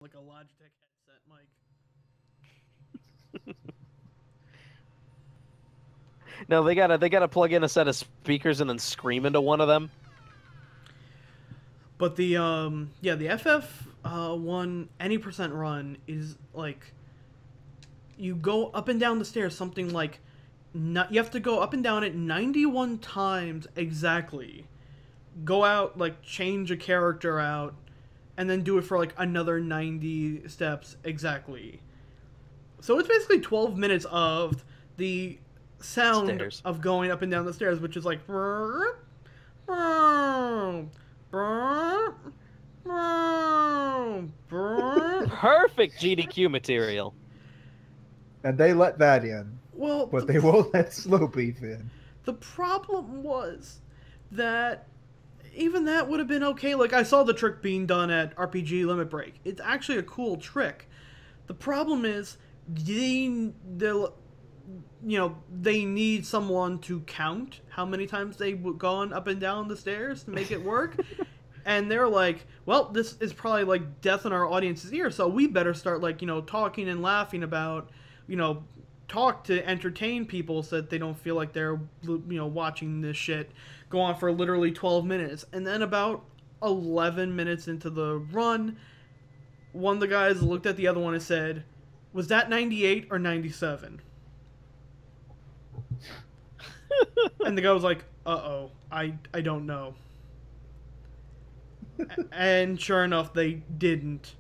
like a Logitech headset mic. No, they gotta plug in a set of speakers and then scream into one of them. But the yeah, the FF one any percent run is like you go up and down the stairs something like not, you have to go up and down it 91 times exactly. Go out, like change a character out, and then do it for like another 90 steps exactly. So it's basically 12 minutes of the sound Stairs. of going up and down the stairs, which is like Perfect GDQ material. And they let that in, well, but they won't let Slow Beef in. the problem was that even that would have been okay. Like, I saw the trick being done at RPG Limit Break. It's actually a cool trick. The problem is, they need someone to count how many times they've gone up and down the stairs to make it work. And they're like, well, this is probably like death in our audience's ear, so we better start like, talking and laughing about, talk to entertain people so that they don't feel like they're, watching this shit go on for literally 12 minutes. And then about 11 minutes into the run, one of the guys looked at the other one and said, was that 98 or 97? And the guy was like, uh-oh, I don't know. And sure enough, they didn't.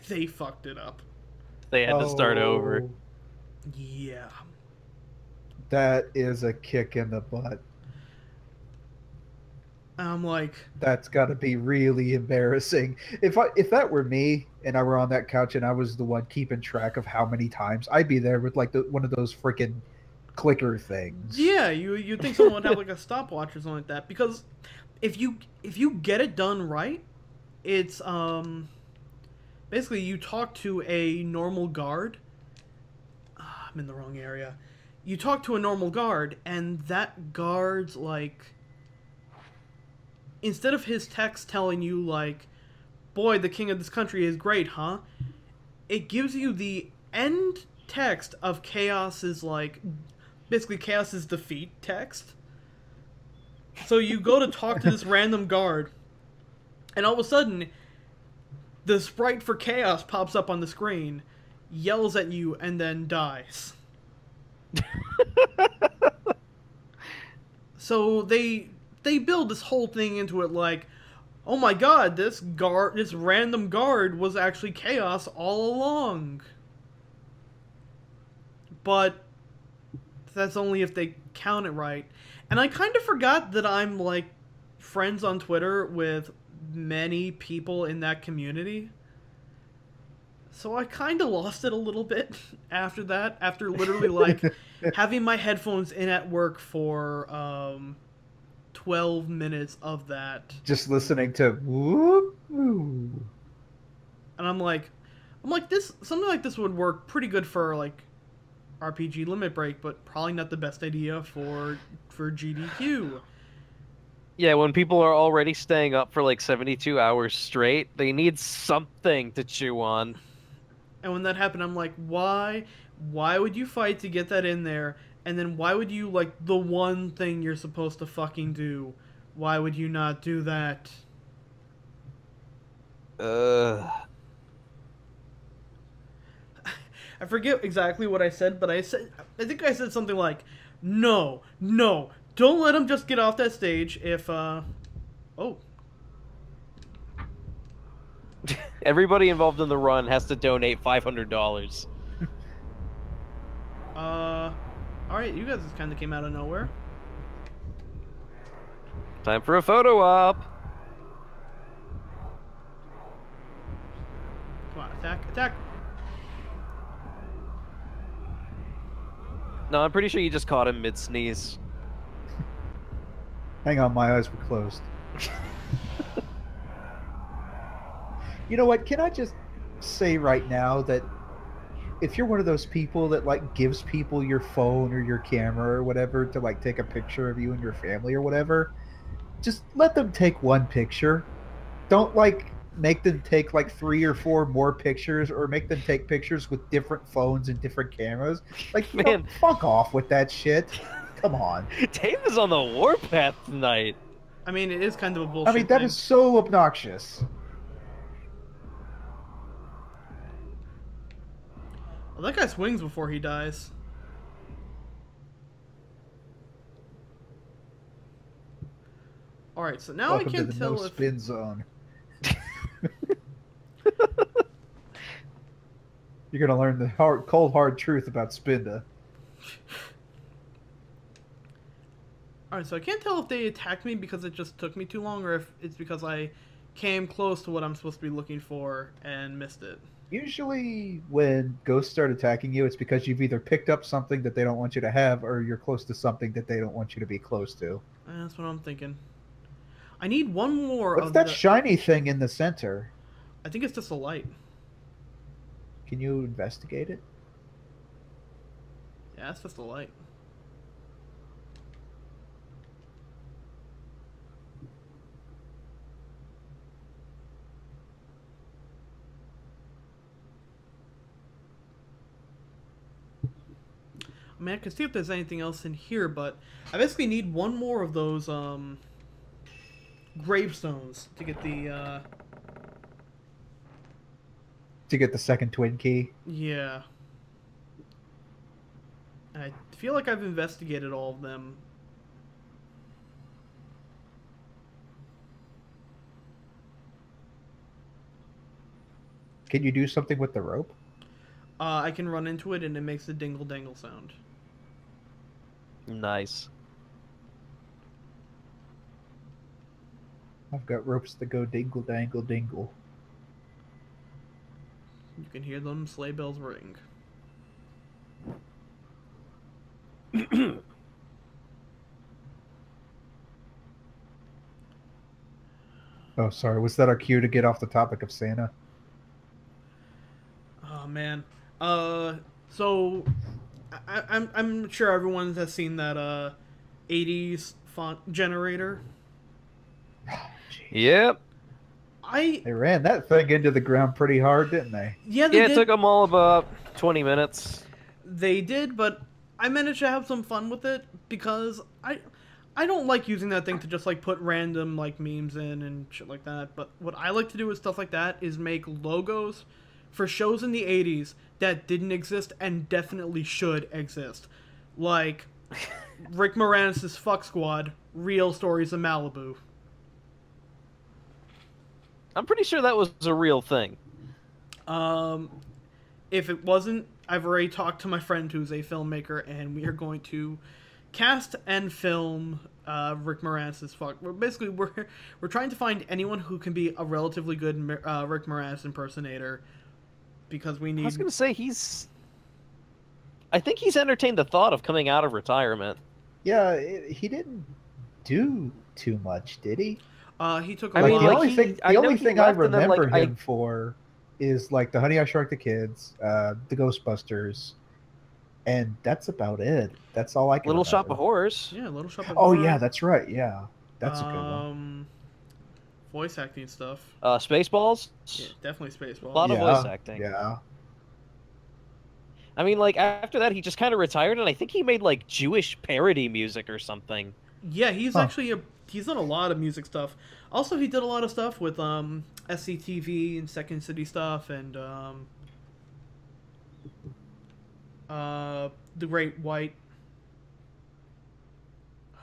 They fucked it up. They had to start over. Yeah. That is a kick in the butt. I'm like, That's got to be really embarrassing. If that were me and I were on that couch and I was the one keeping track of how many times, I'd be there with like one of those freaking clicker things. yeah, you'd think someone would have like a stopwatch or something like that, because if you get it done right, it's basically you talk to a normal guard. I'm in the wrong area. You talk to a normal guard, and that guard's like, instead of his text telling you like, boy, the king of this country is great, huh? It gives you the end text of Chaos's like, basically Chaos's defeat text. So you go to talk to this random guard, and all of a sudden, the sprite for Chaos pops up on the screen, yells at you, and then dies. So they build this whole thing into it like, oh my god, this random guard was actually Chaos all along. But that's only if they count it right. And I kind of forgot that I'm like friends on Twitter with many people in that community. So I kind of lost it a little bit after that, after literally like having my headphones in at work for 12 minutes of that. Just listening to whoop, woo. And I'm like this, something like this would work pretty good for like RPG Limit Break, but probably not the best idea for GDQ. Yeah, when people are already staying up for like 72 hours straight, they need something to chew on. And when that happened, I'm like, why would you fight to get that in there? And then why would you, like, the one thing you're supposed to fucking do, why would you not do that? Uh, I forget exactly what I said, but I think I said something like, no, don't let him just get off that stage if, oh. Everybody involved in the run has to donate $500. Alright, you guys just kind of came out of nowhere. Time for a photo op. Come on, attack. No, I'm pretty sure you just caught him mid-sneeze. Hang on, my eyes were closed. You know what? Can I just say right now that if you're one of those people that like gives people your phone or your camera or whatever to like take a picture of you and your family or whatever, just let them take one picture. Don't like make them take like 3 or 4 more pictures, or make them take pictures with different phones and different cameras. Like, Man. fuck off with that shit. Come on. Dave is on the warpath tonight. I mean, it is kind of a bullshit I mean, that thing. is so obnoxious. Well, that guy swings before he dies. Alright, so now Welcome I to can't the tell no if... spin zone. You're gonna learn the cold hard truth about Spinda. Alright, so I can't tell if they attacked me because it just took me too long, or if it's because I came close to what I'm supposed to be looking for and missed it. Usually, when ghosts start attacking you, it's because you've either picked up something that they don't want you to have, or you're close to something that they don't want you to be close to. That's what I'm thinking. I need one more What's of that the... shiny thing in the center? I think it's just a light. Can you investigate it? Yeah, it's just a light. I mean, I can see if there's anything else in here, but I basically need one more of those, gravestones to get the, To get the second twin key? yeah. And I feel like I've investigated all of them. Can you do something with the rope? I can run into it and it makes a dingle-dangle sound. Nice. I've got ropes that go dingle, dangle, dingle. You can hear them sleigh bells ring. Oh, sorry. Was that our cue to get off the topic of Santa? Oh man. So I'm sure everyone has seen that 80s font generator. Yep. They ran that thing into the ground pretty hard, didn't they? Yeah, they Yeah, it did. took them all about 20 minutes. They did, but I managed to have some fun with it because I don't like using that thing to just like put random like memes in and shit like that. But what I like to do with stuff like that is make logos for shows in the 80s that didn't exist and definitely should exist. Like Rick Moranis' Fuck Squad, Real Stories of Malibu. I'm pretty sure that was a real thing. If it wasn't, I've already talked to my friend who's a filmmaker, and we are going to cast and film Rick Moranis' Fuck. We're trying to find anyone who can be a relatively good Rick Moranis impersonator, because we need. I was gonna say I think he's entertained the thought of coming out of retirement. Yeah, he didn't do too much, did he? He took. I A mean, lot. The like, only he- thing, I the know only he thing I left and then, like, remember him for is like the Honey I Shrunk the Kids, the Ghostbusters, and that's about it. That's all I can. Little Shop remember. of Horrors. Yeah, Little Shop of Oh Horrors. yeah, that's right. Yeah, that's a good one. Voice acting stuff. Spaceballs. Yeah, definitely Spaceballs. A lot of voice acting. Yeah. I mean, like, after that, he just kind of retired, and I think he made, like, Jewish parody music or something. Yeah, he's Huh. actually he's done a lot of music stuff. Also, he did a lot of stuff with SCTV and Second City stuff and The Great White.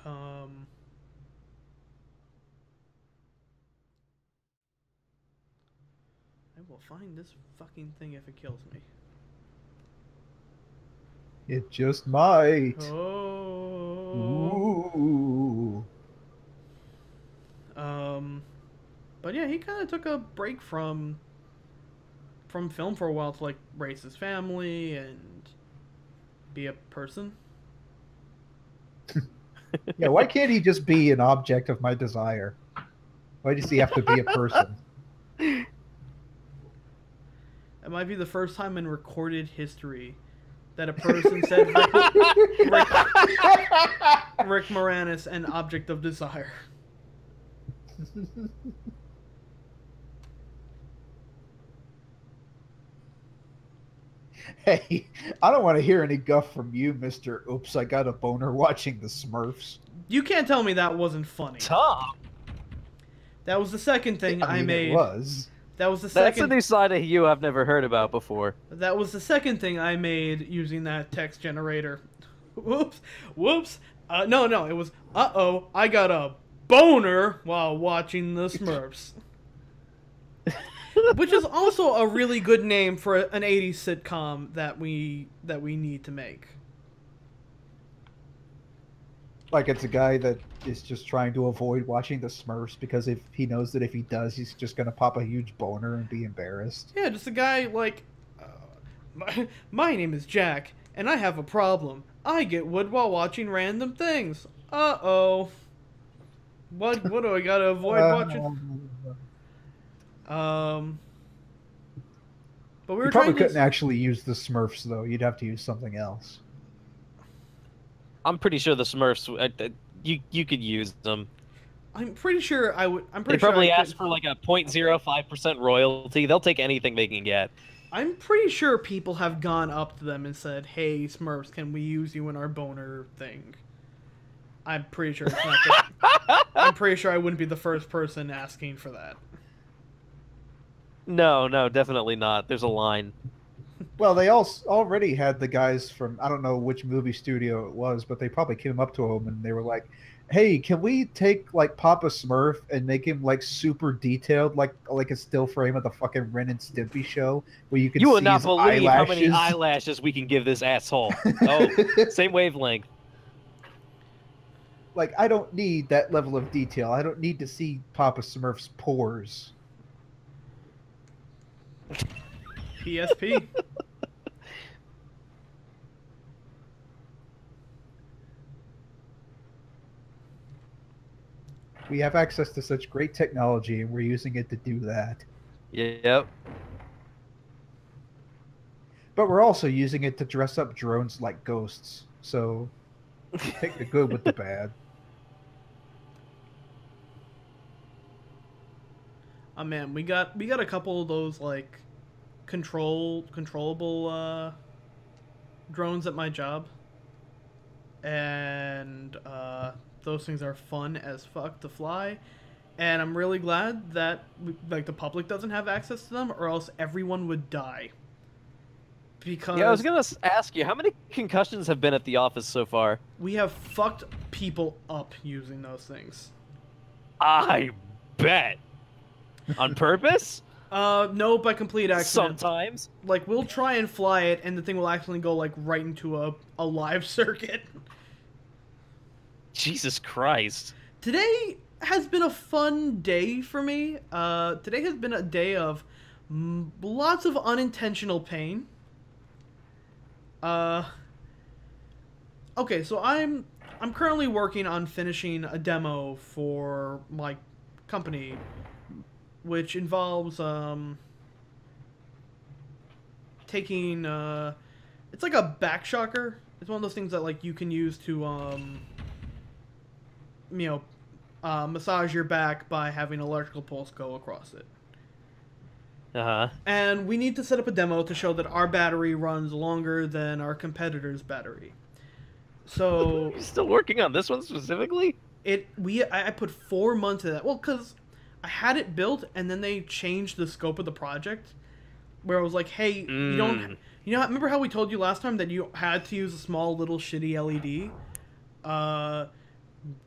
I will find this fucking thing if it kills me. It just might. Oh. Ooh. But yeah, he kind of took a break from film for a while to like raise his family and be a person. Yeah, why can't he just be an object of my desire? Why does he have to be a person? It might be the first time in recorded history that a person said Rick Moranis, an object of desire. Hey, I don't want to hear any guff from you, Mister. Oops, I got a boner watching the Smurfs. You can't tell me that wasn't funny. Tom, That was the second thing I mean, made. It was. That was the that's a second. new side of you I've never heard about before. That was the second thing I made using that text generator. Whoops, whoops. No, it was. Uh-oh, I got a boner while watching the Smurfs. Which is also a really good name for an '80s sitcom that we need to make. Like it's a guy that is just trying to avoid watching the Smurfs because if he knows that if he does, he's just gonna pop a huge boner and be embarrassed. Yeah, just a guy like, my name is Jack, and I have a problem. I get wood while watching random things. Uh-oh. What do I gotta avoid watching? But we were You probably trying couldn't to... actually use the Smurfs though. You'd have to use something else. I'm pretty sure the Smurfs, you could use them. I'm pretty sure I would... I'm They pretty sure probably I ask could- for like a 0.05% royalty. They'll take anything they can get. I'm pretty sure people have gone up to them and said, "Hey, Smurfs, can we use you in our boner thing?" I'm pretty sure it's not that... I'm pretty sure I wouldn't be the first person asking for that. No, definitely not. There's a line. Well, they already had the guys from I don't know which movie studio it was, but they probably came up to him and they were like, "Hey, can we take like Papa Smurf and make him like super detailed, like a still frame of the fucking Ren and Stimpy show where you can You see would not his believe how many eyelashes?" eyelashes we can give this asshole. Oh, same wavelength. Like I don't need that level of detail. I don't need to see Papa Smurf's pores. PSP. We have access to such great technology, and we're using it to do that. Yep. But we're also using it to dress up drones like ghosts. So take the good with the bad. Oh man, we got a couple of those like controllable drones at my job, and those things are fun as fuck to fly, and I'm really glad that like the public doesn't have access to them, or else everyone would die. Because Yeah, I was gonna ask you, how many concussions have been at the office so far? we have fucked people up using those things. I bet. On purpose? No, by complete accident. Sometimes. Like, we'll try and fly it, and the thing will accidentally go, like, right into a live circuit. Jesus Christ. Today has been a fun day for me. Today has been a day of lots of unintentional pain. Okay, so I'm currently working on finishing a demo for my company, which involves taking it's like a back shocker. It's one of those things that like you can use to massage your back by having an electrical pulse go across it. Uh-huh. And we need to set up a demo to show that our battery runs longer than our competitor's battery. So You still working on this one specifically? I put 4 months into that. Well, because I had it built, and then they changed the scope of the project, where I was like, "Hey, you don't, remember how we told you last time that you had to use a small little shitty LED?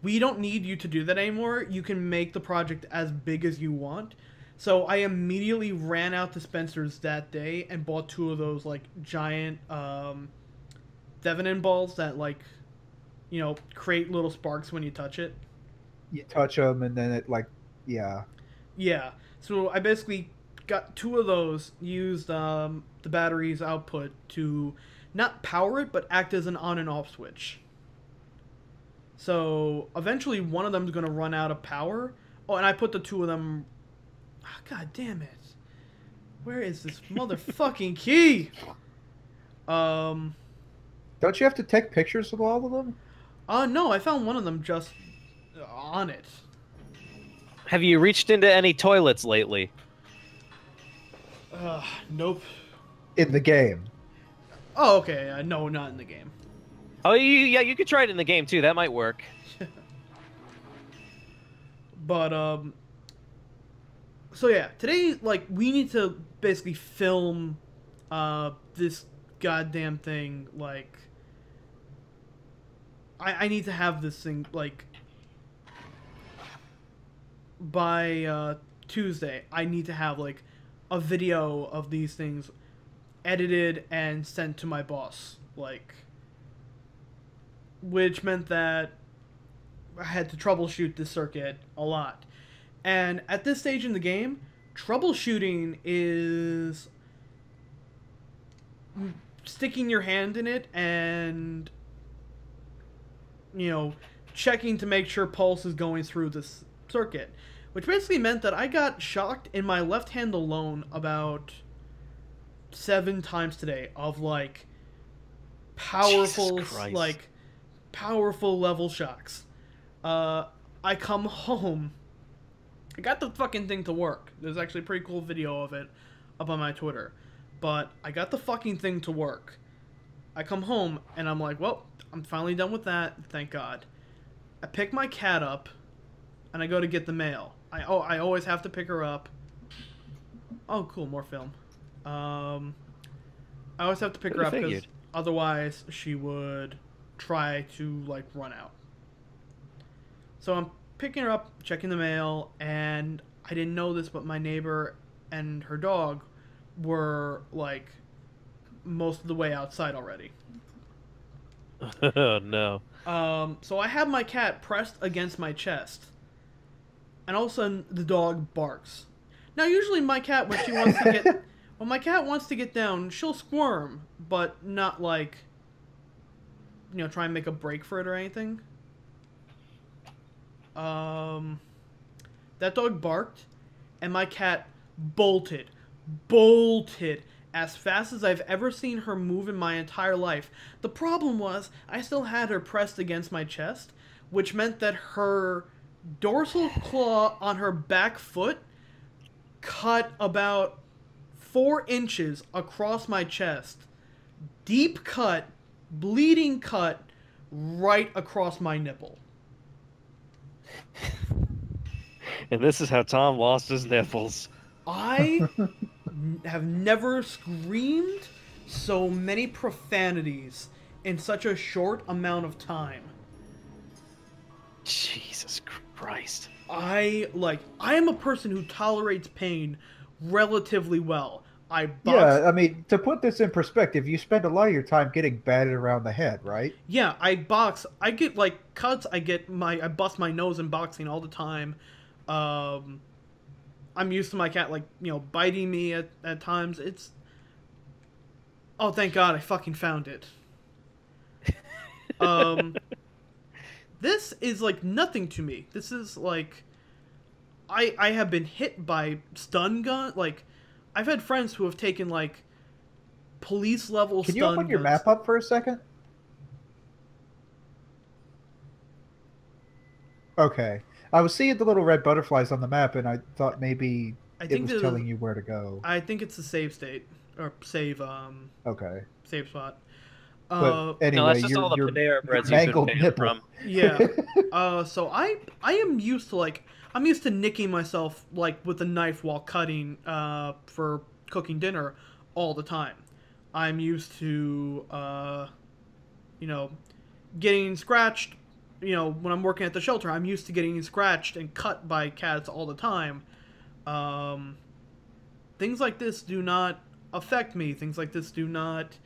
We don't need you to do that anymore. You can make the project as big as you want." So I immediately ran out to Spencer's that day and bought 2 of those like giant Devonin balls that like, create little sparks when you touch it. You touch them, and then it like, yeah. Yeah. So I basically got 2 of those, used the battery's output to not power it, but act as an on and off switch. So eventually one of them is going to run out of power. Oh, and I put the 2 of them... Oh, God damn it. Where is this motherfucking key? Don't you have to take pictures of all of them? No, I found one of them just on it. Have you reached into any toilets lately? Nope. In the game. Oh, okay. No, not in the game. Oh, yeah, you could try it in the game too. That might work. But so yeah, today like we need to basically film this goddamn thing. Like I need to have this thing like by Tuesday. I need to have like a video of these things edited and sent to my boss. Like, which meant that I had to troubleshoot this circuit a lot. And at this stage in the game, troubleshooting is sticking your hand in it and, you know, checking to make sure pulse is going through this circuit. Which basically meant that I got shocked in my left hand alone about 7 times today of like powerful, like powerful level shocks. I come home. I got the fucking thing to work. There's actually a pretty cool video of it up on my Twitter. But I got the fucking thing to work. I come home and I'm like, well, I'm finally done with that. Thank God. I pick my cat up and I go to get the mail. I always have to pick her up. Oh, cool, more film. I always have to pick her up because otherwise she would try to like run out. So I'm picking her up, checking the mail, and I didn't know this, but my neighbor and her dog were like most of the way outside already. Oh no. So I have my cat pressed against my chest, and all of a sudden the dog barks. Now usually my cat, when she wants to get when my cat wants to get down, she'll squirm, but not like, you know, try and make a break for it or anything. That dog barked, and my cat bolted as fast as I've ever seen her move in my entire life. The problem was, I still had her pressed against my chest, which meant that her dorsal claw on her back foot cut about 4 inches across my chest. Deep cut, bleeding cut, right across my nipple. And this is how Tom lost his nipples. I have never screamed so many profanities in such a short amount of time. Jesus Christ. I am a person who tolerates pain relatively well. Yeah, I mean, to put this in perspective, you spend a lot of your time getting batted around the head, right? Yeah, I box. I get like cuts. I bust my nose in boxing all the time. I'm used to my cat, like, you know, biting me at times. It's... Oh, thank God I fucking found it. This is, like, nothing to me. This is, like... I have been hit by stun gun. Like, I've had friends who have taken, like, police-level stun guns. Can you open your map up for a second? Okay. I was seeing the little red butterflies on the map, and I thought maybe it was telling you where to go. I think it's the save state. Or save, Okay. Save spot. But anyway, no, that's just all the Panera breads you've been paying from. Yeah. So I am used to, like... I'm used to nicking myself, like, with a knife while cutting, for cooking dinner all the time. I'm used to, you know, getting scratched. You know, when I'm working at the shelter, I'm used to getting scratched and cut by cats all the time. Things like this do not affect me. Things like this do not,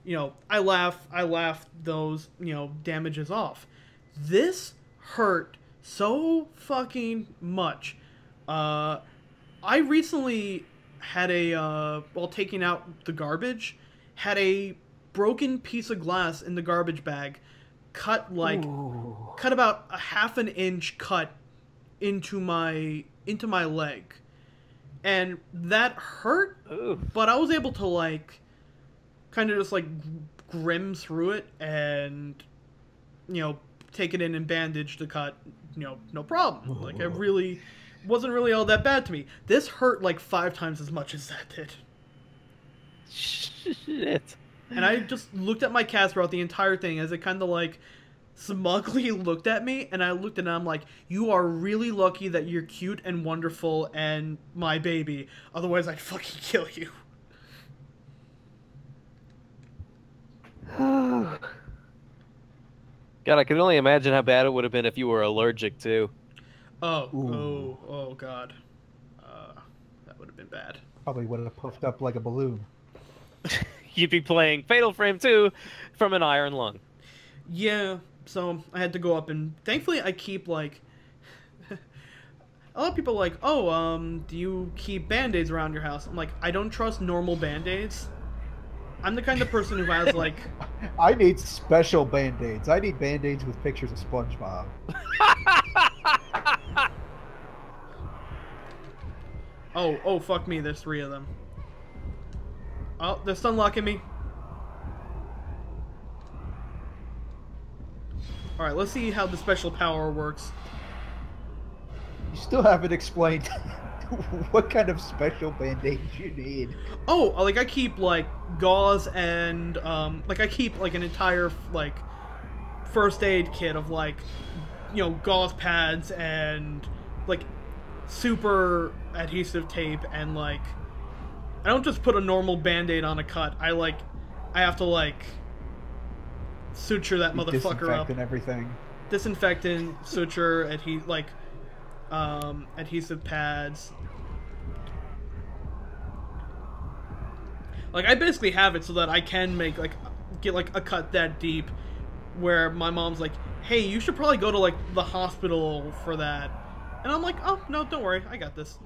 you know, I laugh those, you know, damages off. This hurt so fucking much. I recently had while taking out the garbage, had a broken piece of glass in the garbage bag cut about a half an inch cut into my leg, and that hurt. Ooh. But I was able to like kind of just like grim through it and, you know, take it in and bandage the cut, you know, no problem. Like, it really wasn't really all that bad to me. This hurt like 5 times as much as that did. Shit. And I just looked at my cat throughout the entire thing as it kind of like smugly looked at me, and I looked at it and I'm like, you are really lucky that you're cute and wonderful and my baby. Otherwise, I'd fucking kill you. God, I can only imagine how bad it would have been if you were allergic too. Oh, God. That would have been bad. Probably would have puffed up like a balloon. You'd be playing Fatal Frame 2 from an iron lung. Yeah, so I had to go up, and thankfully I keep, like... a lot of people are like, oh, do you keep Band-Aids around your house? I'm like, I don't trust normal Band-Aids. I'm the kind of person who has, like... I need special Band-Aids. I need Band-Aids with pictures of SpongeBob. Oh, fuck me, there's 3 of them. Oh, they're stunlocking me. Alright, let's see how the special power works. You still haven't explained what kind of special Band-Aids you need. Oh, like I keep like gauze and like I keep like an entire like first aid kit of like, you know, gauze pads and like super adhesive tape, and like I don't just put a normal Band-Aid on a cut. I have to like suture that motherfucker up. And everything. Disinfectant, suture, adhesive pads. Like I basically have it so that I can make get like a cut that deep where my mom's like, hey, you should probably go to like the hospital for that. And I'm like, oh no, don't worry, I got this.